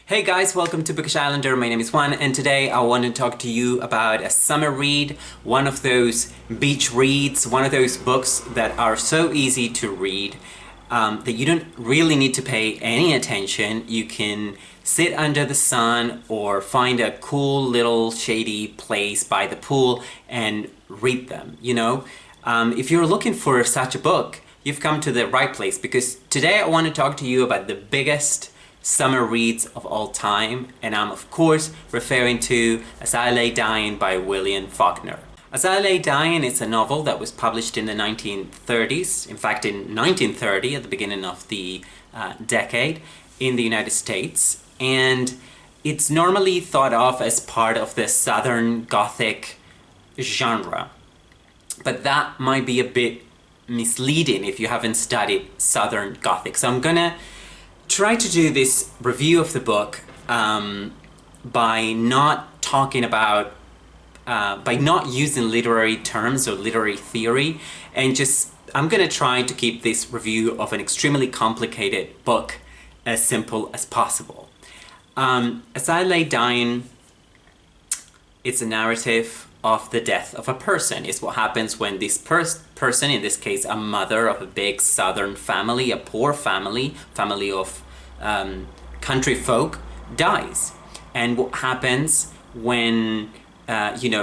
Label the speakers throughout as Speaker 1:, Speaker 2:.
Speaker 1: Hey guys, welcome to Bookish Islander. My name is Juan, and today I want to talk to you about a summer read, one of those beach reads, one of those books that are so easy to read that you don't really need to pay any attention. You can sit under the sun or find a cool little shady place by the pool and read them, you know? If you're looking for such a book, you've come to the right place, because today I want to talk to you about the biggest summer reads of all time, and I'm of course referring to As I Lay Dying by William Faulkner. As I Lay Dying is a novel that was published in the 1930s, in fact in 1930, at the beginning of the decade, in the United States, and it's normally thought of as part of the Southern Gothic genre. But that might be a bit misleading if you haven't studied Southern Gothic. So I'm gonna try to do this review of the book by not talking about, by not using literary terms or literary theory, and just, I'm gonna try to keep this review of an extremely complicated book as simple as possible. As I Lay Dying, it's a narrative of the death of a person. It's what happens when this person, in this case a mother of a big southern family, a poor family of country folk, dies. And what happens when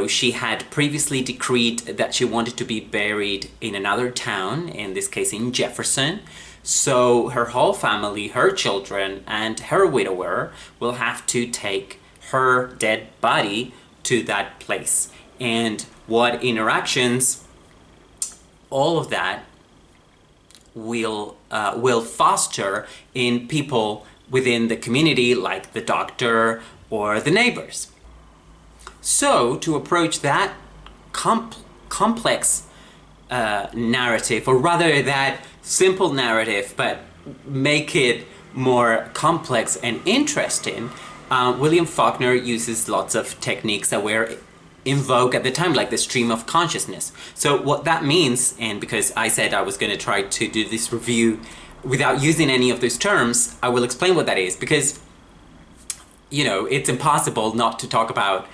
Speaker 1: she had previously decreed that she wanted to be buried in another town, in this case in Jefferson. So her whole family, her children and her widower, will have to take her dead body to that place. And what interactions all of that will foster in people within the community, like the doctor or the neighbors. So to approach that complex narrative, or rather that simple narrative, but make it more complex and interesting, William Faulkner uses lots of techniques that were in vogue at the time, like the stream of consciousness. So what that means, and because I said I was going to try to do this review without using any of those terms, I will explain what that is, because it's impossible not to talk about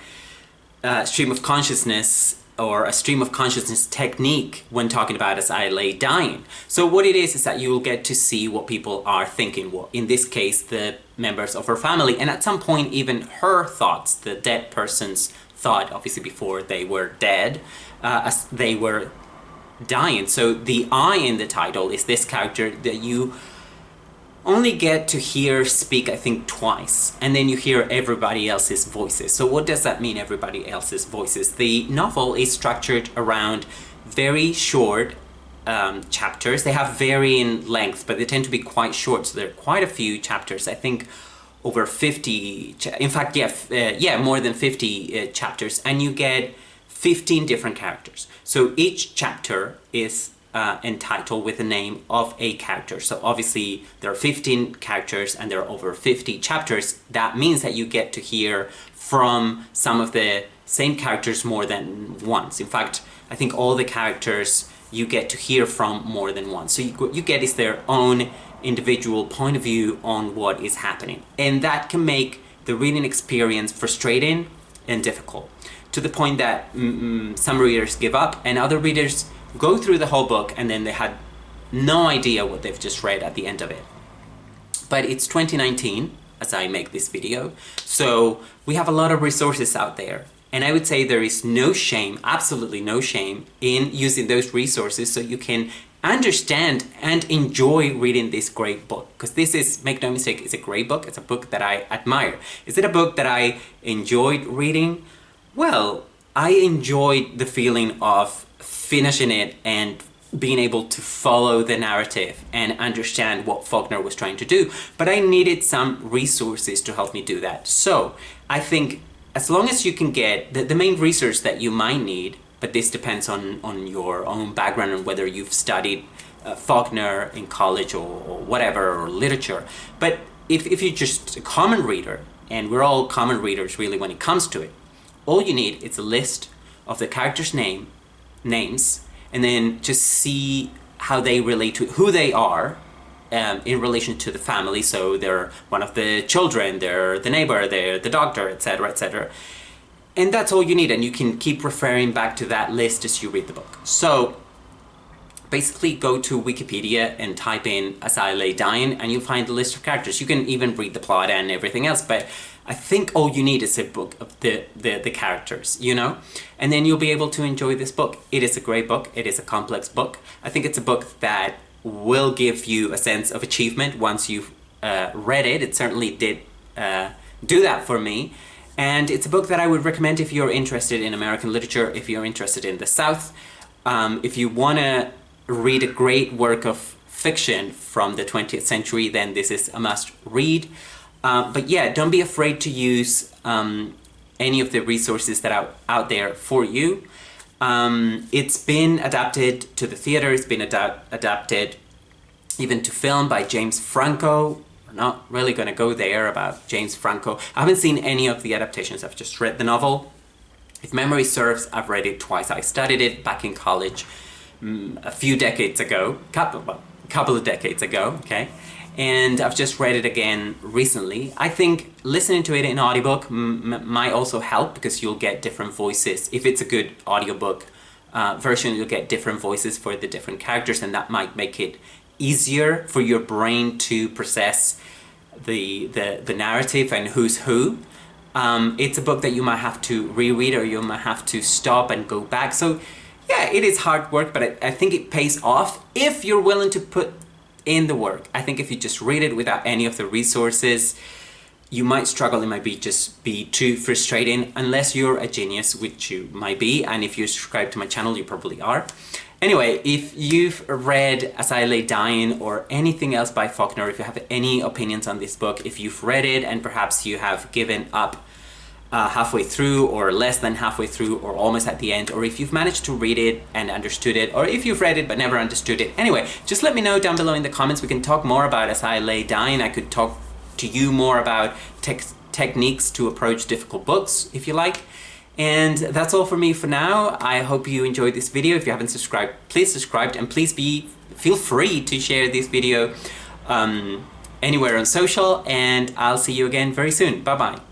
Speaker 1: stream of consciousness or a stream of consciousness technique when talking about As I Lay Dying. So what it is that you will get to see what people are thinking, well, in this case the members of her family, and at some point even her thoughts, the dead person's thought, obviously before they were dead, as they were dying. So the I in the title is this character that you only get to hear speak, I think, twice, and then you hear everybody else's voices. So what does that mean, everybody else's voices? The novel is structured around very short chapters. They have varying length, but they tend to be quite short, so there are quite a few chapters. I think over 50, in fact, more than 50 chapters, and you get 15 different characters. So each chapter is entitled with the name of a character. So obviously there are 15 characters and there are over 50 chapters. That means that you get to hear from some of the same characters more than once. In fact, I think all the characters you get to hear from more than once. So what you get is their own individual point of view on what is happening. And that can make the reading experience frustrating and difficult, to the point that some readers give up, and other readers go through the whole book and then they had no idea what they've just read at the end of it. But it's 2019 as I make this video, so we have a lot of resources out there. And I would say there is no shame, absolutely no shame, in using those resources so you can understand and enjoy reading this great book. Because this is, make no mistake, it's a great book. It's a book that I admire. Is it a book that I enjoyed reading? Well, I enjoyed the feeling of finishing it and being able to follow the narrative and understand what Faulkner was trying to do. But I needed some resources to help me do that. So I think as long as you can get the main resource that you might need, but this depends on your own background and whether you've studied Faulkner in college or whatever, or literature. But if you're just a common reader, and we're all common readers really when it comes to it, all you need is a list of the characters' names, and then just see how they relate to who they are, in relation to the family. So they're one of the children, they're the neighbor, they're the doctor, etc., etc. And that's all you need, and you can keep referring back to that list as you read the book. So basically go to Wikipedia and type in As I Lay Dying, and you'll find a list of characters. You can even read the plot and everything else, but I think all you need is a book of the characters, you know? And then you'll be able to enjoy this book. It is a great book. It is a complex book. I think it's a book that will give you a sense of achievement once you've read it. It certainly did do that for me. And it's a book that I would recommend if you're interested in American literature, if you're interested in the South, if you want to read a great work of fiction from the 20th century, then this is a must read. But yeah, don't be afraid to use any of the resources that are out there for you. It's been adapted to the theater, it's been adapted even to film by James Franco. We're not really going to go there about James Franco. I haven't seen any of the adaptations, I've just read the novel. If memory serves, I've read it twice. I studied it back in college a few decades ago, couple of decades ago, okay? And I've just read it again recently. I think listening to it in audiobook might also help, because you'll get different voices. If it's a good audiobook version, you'll get different voices for the different characters, and that might make it easier for your brain to process the narrative and who's who. It's a book that you might have to reread, or you might have to stop and go back. So yeah, it is hard work, but I think it pays off if you're willing to put in the work. I think if you just read it without any of the resources, you might struggle. It might be too frustrating, unless you're a genius, which you might be, and if you subscribe to my channel, you probably are. Anyway, if you've read As I Lay Dying or anything else by Faulkner, if you have any opinions on this book, if you've read it and perhaps you have given up halfway through, or less than halfway through, or almost at the end, or if you've managed to read it and understood it, or if you've read it but never understood it. Anyway, just let me know down below in the comments. We can talk more about As I Lay Dying. I could talk to you more about techniques to approach difficult books, if you like. And that's all for me for now. I hope you enjoyed this video. If you haven't subscribed, please subscribe, and please feel free to share this video anywhere on social, and I'll see you again very soon. Bye bye.